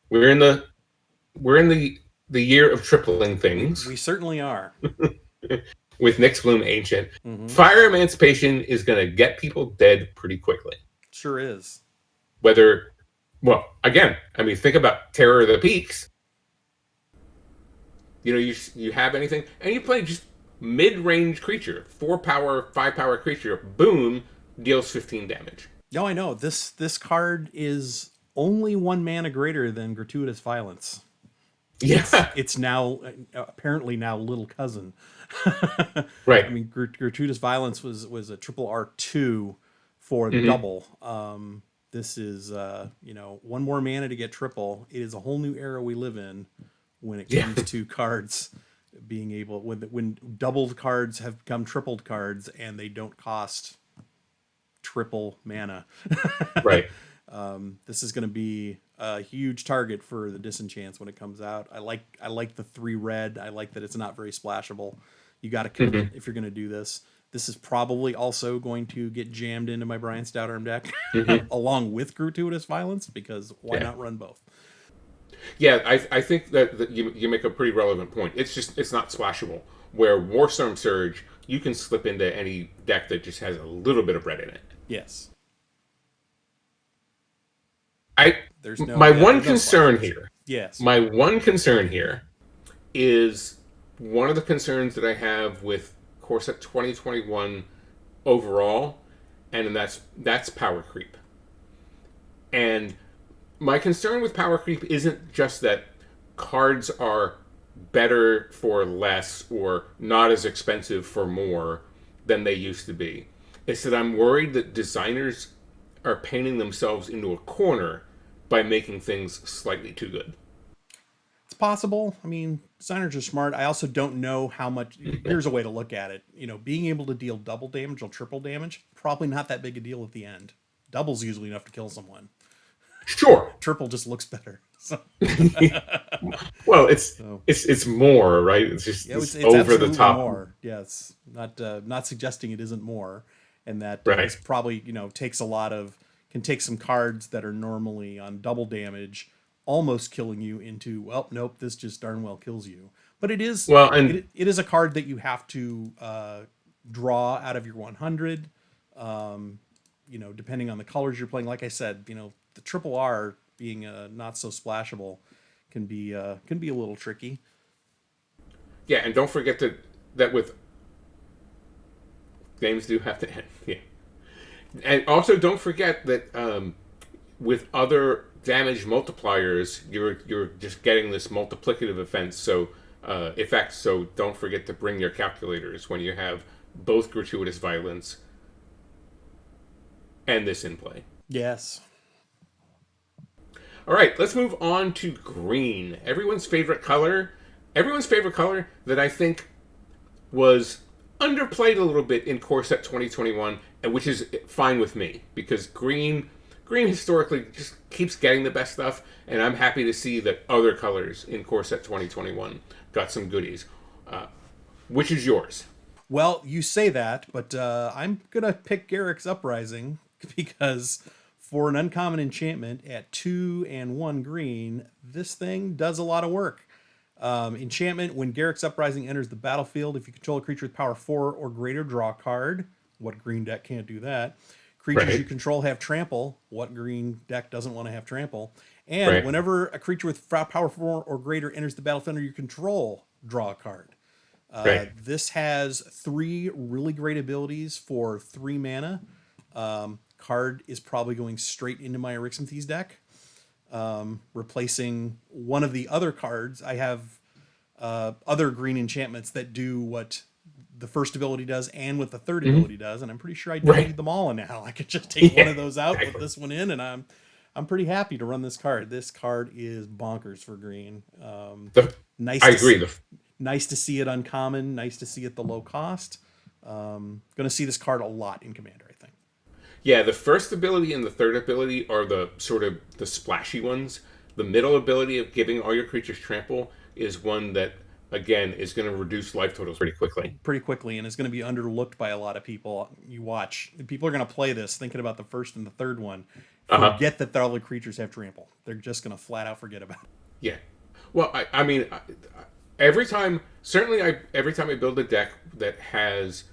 We're in the year of tripling things. We certainly are. With Nyx Bloom Ancient. Fire Emancipation is going to get people dead pretty quickly. Sure is. Think about Terror of the Peaks. You have anything, and you play just mid-range creature, 4 power, 5 power creature, boom, deals 15 damage. No, I know. This card is only 1 mana greater than Gratuitous Violence. Yeah. It's now apparently little cousin. Right. I mean, Gratuitous Violence was a triple R2 for double. This is 1 more mana to get triple. It is a whole new era we live in when it Yeah. comes to cards being able, when doubled cards have become tripled cards and they don't cost triple mana. Right. This is going to be a huge target for the disenchants when it comes out. I like the 3 red. I like that it's not very splashable. You got to commit if you're going to do this. This is probably also going to get jammed into my Brian Stoutarm deck along with Gratuitous Violence, because why not run both? Yeah, I think that you make a pretty relevant point. It's not splashable. Where Warstorm Surge, you can slip into any deck that just has a little bit of red in it. Yes. My one concern here is one of the concerns that I have with Core Set 2021 overall, and that's power creep. And my concern with power creep isn't just that cards are better for less or not as expensive for more than they used to be. It's that I'm worried that designers are painting themselves into a corner by making things slightly too good. It's possible. I mean, designers are smart. I also don't know how much. Here's a way to look at it. Being able to deal double damage or triple damage, probably not that big a deal at the end. Double's usually enough to kill someone. Sure. Triple just looks better. So. Well, it's more, right? It's just it's over the top. More. Yes, not suggesting it isn't more, and that right. It's probably can take some cards that are normally on double damage, almost killing you, into, well, nope, this just darn well kills you. But it is it is a card that you have to draw out of your 100. Depending on the colors you're playing. Like I said, the triple R being not so splashable can be a little tricky. Yeah, and don't forget that with games do have to end. Yeah, and also don't forget that with other damage multipliers, you're just getting this multiplicative effect. So don't forget to bring your calculators when you have both Gratuitous Violence and this in play. Yes. All right, let's move on to green. Everyone's favorite color that I think was underplayed a little bit in Core Set 2021, which is fine with me, because green historically just keeps getting the best stuff, and I'm happy to see that other colors in Core Set 2021 got some goodies. Which is yours? Well, you say that, but I'm going to pick Garrick's Uprising, because for an uncommon enchantment at 2 and 1 green, this thing does a lot of work. Enchantment: when Garrick's Uprising enters the battlefield, if you control a creature with power 4 or greater, draw a card. What green deck can't do that? Creatures you control have trample. What green deck doesn't want to have trample? And whenever a creature with power 4 or greater enters the battlefield under your control, draw a card. This has 3 really great abilities for 3 mana. Card is probably going straight into my Erixanthes deck, replacing one of the other cards. I have other green enchantments that do what the first ability does and what the third ability does, and I'm pretty sure I don't need them all now. I could just take one of those out, put this one in, and I'm pretty happy to run this card. This card is bonkers for green. I agree. Nice to see it uncommon. Nice to see it the low cost. Going to see this card a lot in Commander, I think. Yeah, the first ability and the third ability are the sort of the splashy ones. The middle ability of giving all your creatures trample is one that, again, is going to reduce life totals pretty quickly. And it's going to be underlooked by a lot of people. You watch. People are going to play this thinking about the first and the third one. Forget that all the creatures have trample. They're just going to flat out forget about it. Yeah. Well, I mean, every time I build a deck that has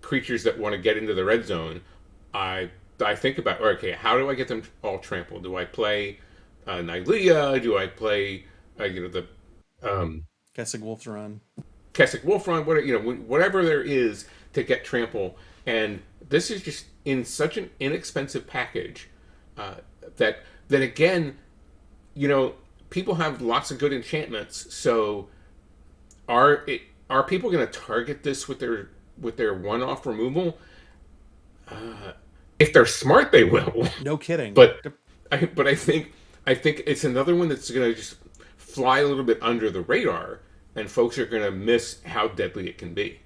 creatures that want to get into the red zone, I think about, okay, how do I get them all trampled? Do I play Nylea? Do I play the Kessig Wolfrun? Whatever there is to get trample. And this is just in such an inexpensive package that again, people have lots of good enchantments. So are people going to target this with their one-off removal? If they're smart, they will. No kidding. But I think it's another one that's going to just fly a little bit under the radar, and folks are going to miss how deadly it can be.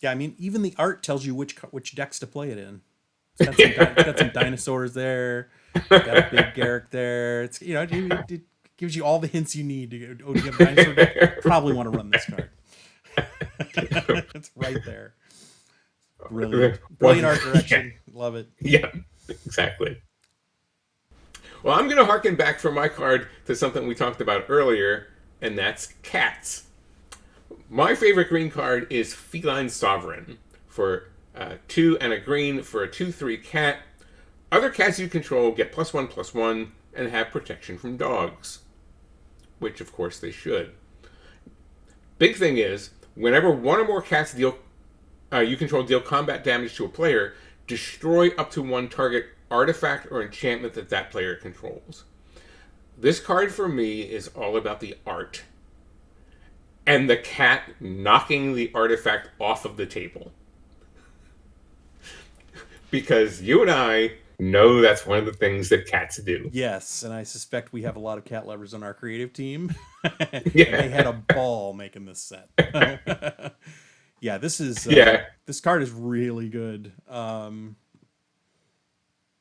Yeah, I mean, even the art tells you which decks to play it in. It's got some dinosaurs there. It's got a big Garrick there. It's it gives you all the hints you need to go. Oh, do you have a dinosaur deck? Probably want to run this card. It's right there. Brilliant art direction. Love it. Yeah, exactly. Well, I'm going to harken back for my card to something we talked about earlier, and that's cats. My favorite green card is Feline Sovereign for 2 and a green for a 2/3 cat. Other cats you control get +1/+1 and have protection from dogs, which of course they should. Big thing is, whenever one or more cats you control deal combat damage to a player, destroy up to one target artifact or enchantment that player controls. This card for me is all about the art and the cat knocking the artifact off of the table. Because you and I know that's one of the things that cats do. Yes, and I suspect we have a lot of cat lovers on our creative team. Yeah. And they had a ball making this set. Yeah, this card is really good.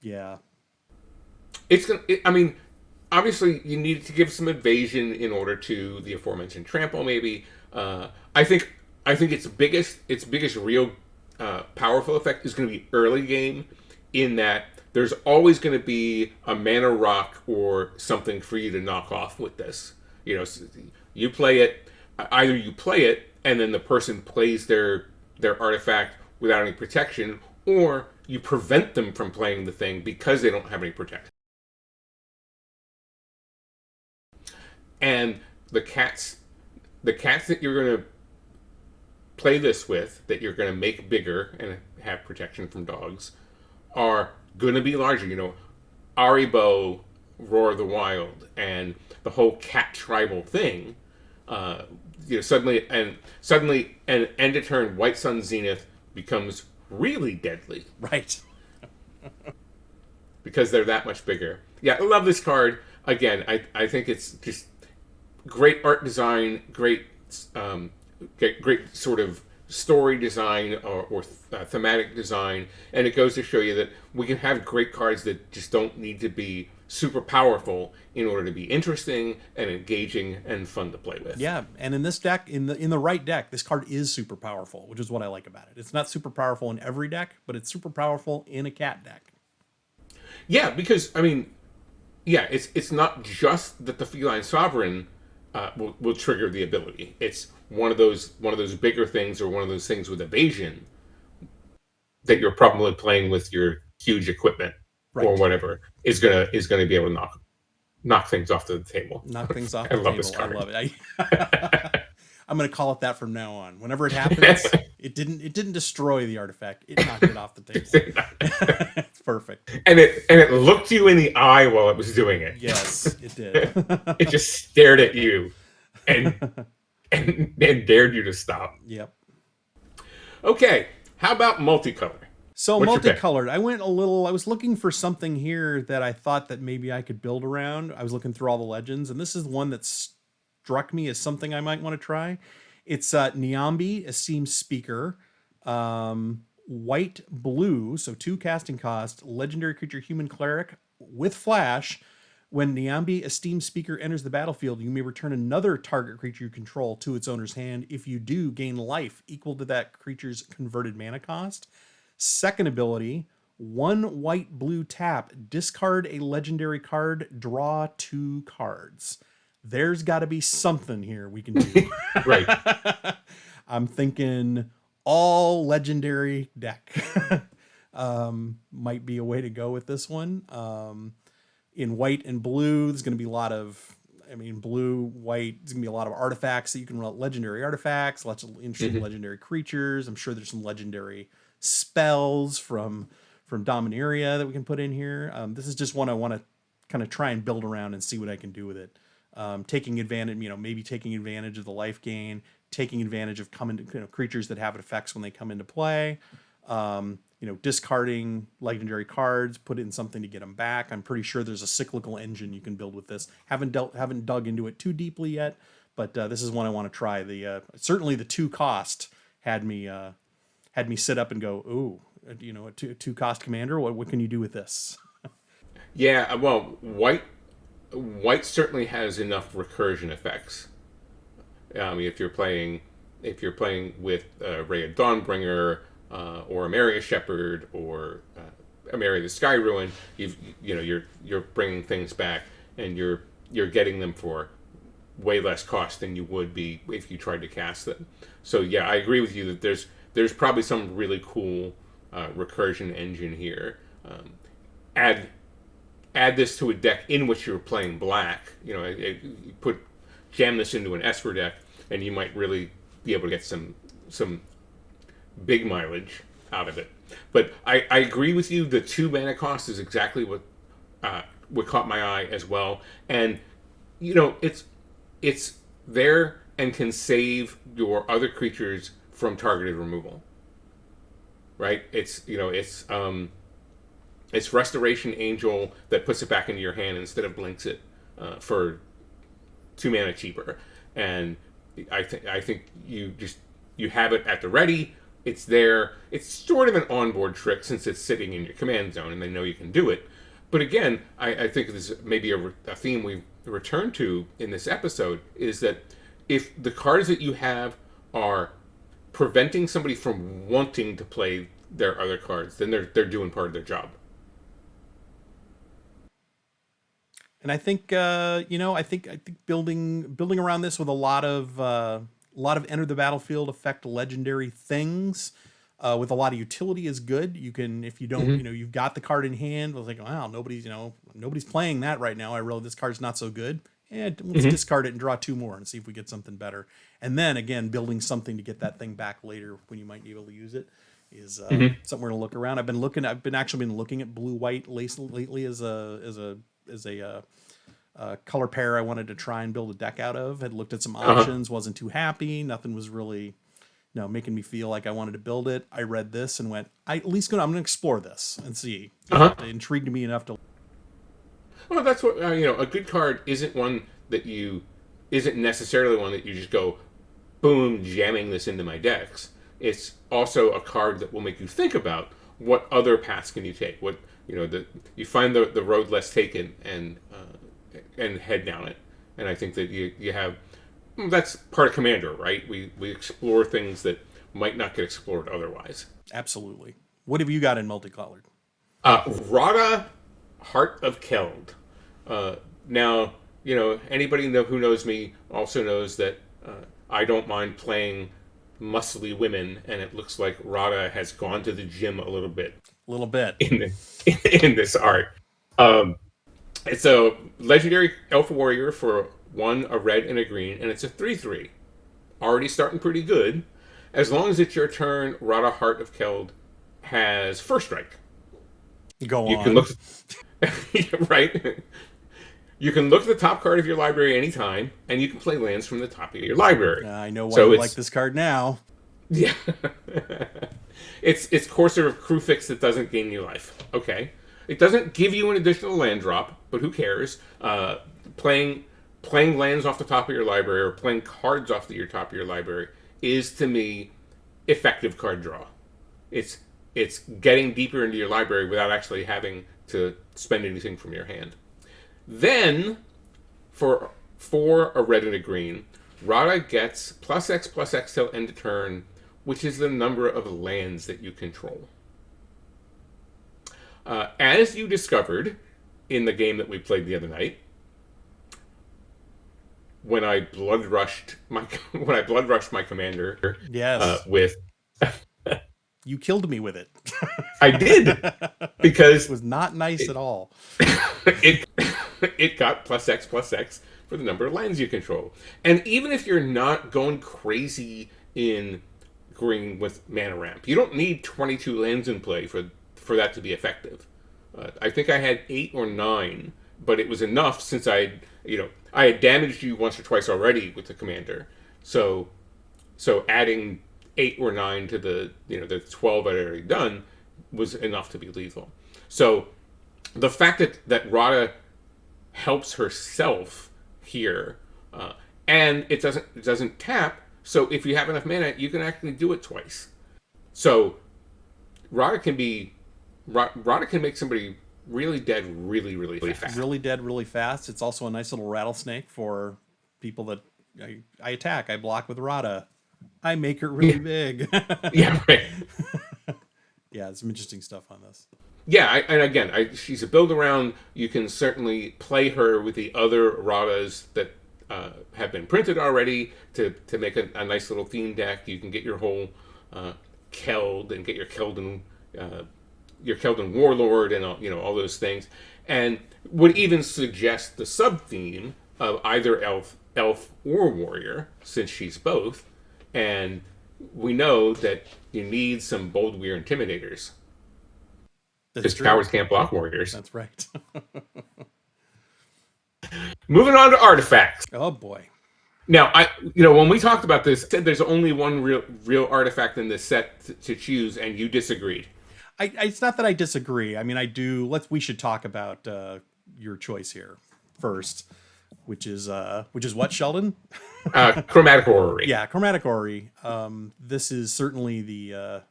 Yeah. I mean, obviously you need to give some evasion in order to the aforementioned trample. Maybe I think its biggest real powerful effect is going to be early game, in that there's always going to be a mana rock or something for you to knock off with this. You play it, either you play it and then the person plays their artifact without any protection, or you prevent them from playing the thing because they don't have any protection. And the cats that you're going to play this with, that you're going to make bigger and have protection from dogs, are going to be larger. Aribo, Roar of the Wild, and the whole cat tribal thing. Suddenly an end of turn White Sun Zenith becomes really deadly. Right. Because they're that much bigger. Yeah, I love this card. Again, I think it's just great art design, great sort of story design or thematic design, and it goes to show you that we can have great cards that just don't need to be super powerful in order to be interesting and engaging and fun to play with. Yeah, and in this deck, in the right deck, this card is super powerful, which is what I like about it. It's not super powerful in every deck, but it's super powerful in a cat deck. Yeah, because it's not just that the Feline Sovereign will trigger the ability. It's one of those bigger things, or one of those things with evasion that you're probably playing with your huge equipment, right, or whatever is gonna be able to knock things off the table. Knock things off the table. I love it. I'm gonna call it that from now on. Whenever it happens, it didn't destroy the artifact. It knocked it off the table. It's perfect. And it looked you in the eye while it was doing it. Yes, it did. It just stared at you and dared you to stop. Yep. Okay, how about multicolored? So multicolored, I was looking for something here that I thought that maybe I could build around. I was looking through all the legends, and this is one that struck me as something I might want to try. It's Nyambi, Esteemed Speaker, white, blue, so 2 casting cost, legendary creature, human cleric with flash. When Nyambi, Esteemed Speaker, enters the battlefield, you may return another target creature you control to its owner's hand. If you do, gain life equal to that creature's converted mana cost. Second ability, 1 white, blue tap, discard a legendary card, draw 2 cards. There's got to be something here we can do. Right. I'm thinking all legendary deck might be a way to go with this one. In white and blue, there's going to be a lot of, blue, white, there's going to be a lot of artifacts that you can run, legendary artifacts, lots of interesting legendary creatures. I'm sure there's some legendary spells from Dominaria that we can put in here. This is just one I want to kind of try and build around and see what I can do with it. Taking advantage, maybe taking advantage of the life gain, taking advantage of creatures that have effects when they come into play. discarding legendary cards, put in something to get them back. I'm pretty sure there's a cyclical engine you can build with this. Haven't dug into it too deeply yet, but this is one I want to try. The certainly the 2 cost had me sit up and go, ooh, a 2 cost commander. What can you do with this? Yeah, well, white certainly has enough recursion effects. If you're playing with Ray of Dawnbringer, or Amaria Shepherd, or Amaria the Sky Ruin, you're bringing things back, and you're getting them for way less cost than you would be if you tried to cast them. So yeah, I agree with you that there's probably some really cool recursion engine here. Add this to a deck in which you're playing black. Jam this into an Esper deck, and you might really be able to get some big mileage out of it. But I agree with you. The 2 mana cost is exactly what caught my eye as well. And it's there and can save your other creatures from targeted removal. Right? It's Restoration Angel that puts it back into your hand instead of blinks it for 2 mana cheaper. And I think you have it at the ready. It's there. It's sort of an onboard trick since it's sitting in your command zone and they know you can do it. But again, I think this is maybe a theme we return to in this episode, is that if the cards that you have are preventing somebody from wanting to play their other cards, then they're doing part of their job. And I think I think building around this with a lot of enter the battlefield effect legendary things with a lot of utility is good. You can, if you don't, you've got the card in hand. I was like, wow, nobody's playing that right now. I realize this card's not so good. And let's discard it and draw 2 more and see if we get something better. And then again, building something to get that thing back later when you might be able to use it is something we're gonna look around. I've been looking at blue-white lately as a color pair I wanted to try and build a deck out of. Had looked at some options, wasn't too happy. Nothing was really, making me feel like I wanted to build it. I read this and went, I'm going to explore this and see. It intrigued me enough to. Well, that's what a good card isn't necessarily one that you just go, boom, jamming this into my decks. It's also a card that will make you think about what other paths can you take. What you find the road less taken and head down it. And I think that you have, that's part of Commander, right? We explore things that might not get explored otherwise. Absolutely. What have you got in multicolored? Radha, Heart of Keld. Now, anybody who knows me also knows that I don't mind playing muscly women, and it looks like Radha has gone to the gym a little bit. In this art. It's a legendary elf warrior for 1, a red and a green, and it's a 3/3. Already starting pretty good. As long as it's your turn, Radha, Heart of Keld has first strike. Go on. You can look, right? You can look at the top card of your library anytime, and you can play lands from the top of your library. I know why you like this card now. Yeah. It's Courser of Crufix that doesn't gain you life. Okay. It doesn't give you an additional land drop, but who cares? Playing lands off the top of your library or playing cards off your top of your library is, to me, effective card draw. It's getting deeper into your library without actually having to spend anything from your hand. Then, for a red and a green, Radha gets +X till end of turn, which is the number of lands that you control. As you discovered in the game that we played the other night, when I blood rushed my commander, yes, with you killed me with it. I did, because it was not nice at all. It got +X for the number of lands you control, and even if you're not going crazy in green with mana ramp, you don't need 22 lands in play for that to be effective. I think I had 8 or 9, but it was enough since I had damaged you once or twice already with the commander. So adding 8 or 9 to the 12 I'd already done was enough to be lethal. So the fact that Radha helps herself here, and it doesn't tap. So if you have enough mana, you can actually do it twice. So Radha can make somebody really dead really fast. Really dead really fast. It's also a nice little rattlesnake for people that I attack. I block with Radha. I make her really big. Yeah, right. Yeah, some interesting stuff on this. Yeah, and again, she's a build around. You can certainly play her with the other Radhas that have been printed already to make a nice little theme deck. You can get your whole Keld and get your Keldon Warlord and all those things, and would even suggest the sub theme of either elf or warrior, since she's both. And we know that you need some bold, weird intimidators. Because cowards can't block warriors. That's right. Moving on to artifacts. Oh boy. Now, when we talked about this, I said there's only one real artifact in this set to choose, and you disagreed. It's not that I disagree. I mean, I do. We should talk about your choice here first, which is what, Sheldon? Chromatic Orrery. Yeah, Chromatic Orrery. This is certainly the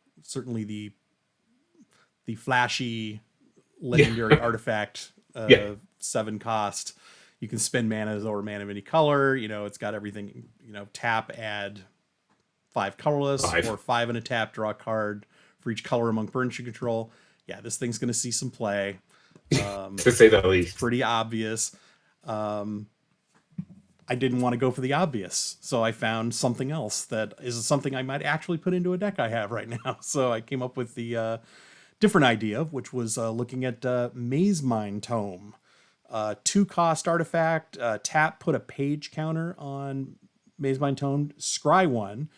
flashy legendary artifact. 7 cost. You can spend mana or mana of any color. It's got everything. Tap, add 5 colorless, or 5 in a tap, draw a card for each color among furniture control. Yeah, this thing's going to see some play. To say the least. Pretty obvious. I didn't want to go for the obvious, so I found something else that is something I might actually put into a deck I have right now. So I came up with the different idea, which was looking at Maze Mine Tome. 2 cost artifact, tap, put a page counter on Maze Mine Tome, scry 1.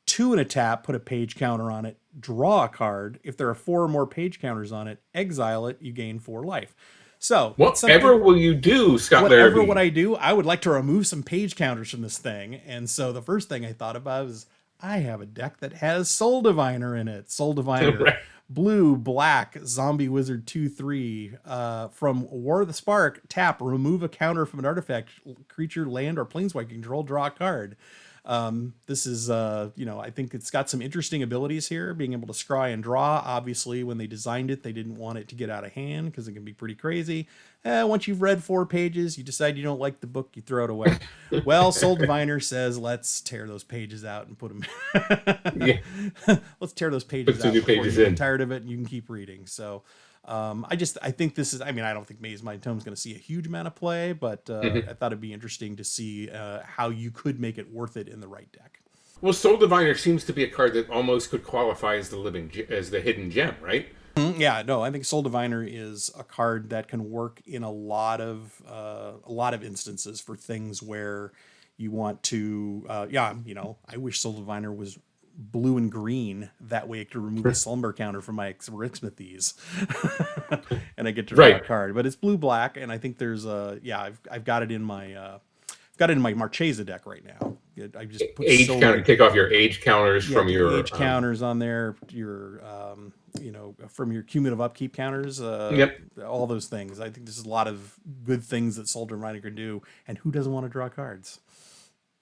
2 in a tap, put a page counter on it, draw a card. If there are 4 or more page counters on it, exile it, you gain 4 life. So whatever will you do, Scott Larabee? Whatever would I do? I would like to remove some page counters from this thing. And so the first thing I thought about is I have a deck that has Soul Diviner in it. Soul Diviner, right. Blue, black, Zombie Wizard 2/3. From War of the Spark, tap, remove a counter from an artifact, creature, land, or planeswalker control, draw a card. This is, I think it's got some interesting abilities here, being able to scry and draw. Obviously, when they designed it, they didn't want it to get out of hand because it can be pretty crazy. Once you've read 4 pages, you decide you don't like the book, you throw it away. Well, Soul Diviner says, let's tear those pages out and put them. Let's tear those pages out before you get tired of it and you can keep reading. So, I think this is, I don't think Maze Mine Tome is going to see a huge amount of play, but I thought it'd be interesting to see how you could make it worth it in the right deck. Well, Soul Diviner seems to be a card that almost could qualify as the hidden gem, right? Yeah, no, I think Soul Diviner is a card that can work in a lot of instances for things where you want to, I wish Soul Diviner was blue and green. That way I could remove the slumber counter from my Ricksmithies. And I get to draw a card. But it's blue black, and I think there's I've got it in my Marchesa deck right now. I just put age counter, take off your age counters from your age counters on there, your from your cumulative upkeep counters, all those things. I think there's a lot of good things that Soul Diviner can do, and who doesn't want to draw cards?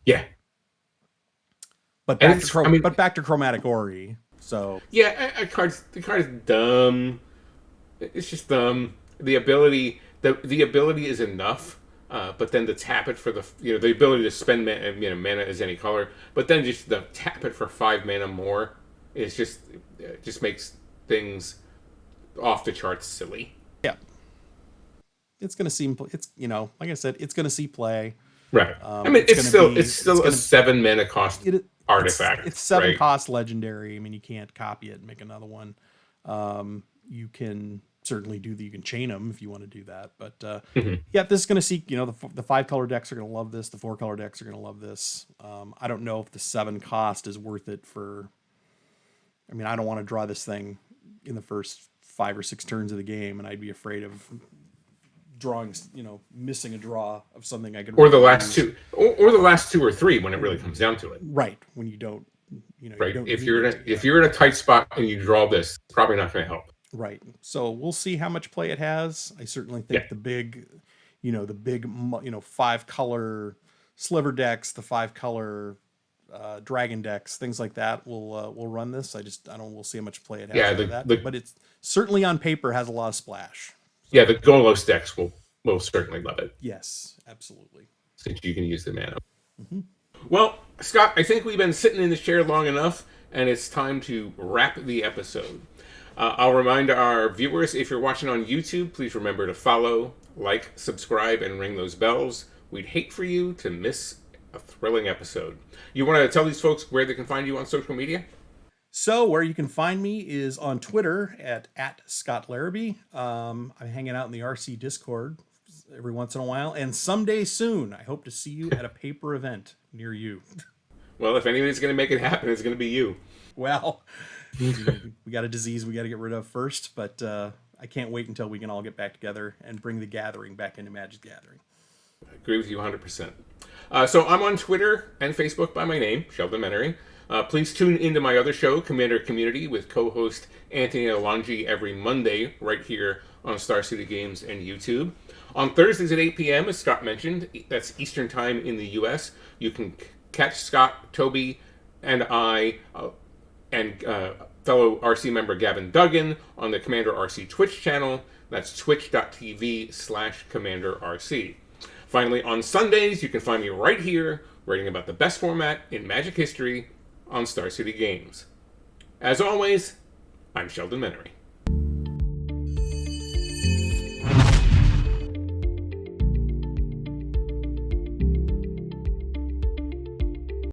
Yeah. But back to Chromatic Orrery. So yeah, the card is dumb. It's just dumb. The ability is enough, but then to tap it for the ability to spend mana as any color, but then just the tap it for 5 mana more is just makes things off the charts silly. Yeah, it's gonna seem like I said, it's gonna see play. Right. It's still a 7 mana cost artifact. It's 7 cost legendary. you can't copy it and make another one. You can certainly you can chain them if you want to do that. But this is going to see, the 5 color decks are going to love this. The 4 color decks are going to love this. I don't know if the 7 cost is worth it I don't want to draw this thing in the first 5 or 6 turns of the game, and I'd be afraid of drawing, missing a draw of something I could. Or the last 2, or the last 2 or 3 when it really comes down to it. Right, when you don't You Right. don't If need you're it. if you're in a tight spot and you draw this, it's probably not going to help. Right. So we'll see how much play it has. I certainly Yeah. think the big, the big, 5-color sliver decks, the 5-color dragon decks, things like that will run this. I don't. We'll see how much play it has Yeah. out of that. But it's certainly on paper has a lot of splash. Yeah, the Golos decks will certainly love it. Yes, absolutely. Since you can use the mana. Mm-hmm. Well, Scott, I think we've been sitting in the chair long enough, and it's time to wrap the episode. I'll remind our viewers, if you're watching on YouTube, please remember to follow, like, subscribe, and ring those bells. We'd hate for you to miss a thrilling episode. You want to tell these folks where they can find you on social media? So where you can find me is on Twitter at Scott Larabee. I'm hanging out in the RC Discord every once in a while, and someday soon I hope to see you at a paper event near you. Well, if anybody's going to make it happen, it's going to be you. Well, we got a disease we got to get rid of first, but I can't wait until we can all get back together and bring the gathering back into Magic Gathering. I agree with you 100%. So I'm on Twitter and Facebook by my name, Sheldon Menery. Please tune into my other show, Commander Community, with co-host Anthony Alongi every Monday right here on Star City Games and YouTube. On Thursdays at 8 p.m., as Scott mentioned, that's Eastern Time in the U.S., you can catch Scott, Toby, and I, and fellow RC member Gavin Duggan on the Commander RC Twitch channel. That's twitch.tv/Commander RC. Finally, on Sundays, you can find me right here, writing about the best format in Magic history on Star City Games. As always, I'm Sheldon Menery.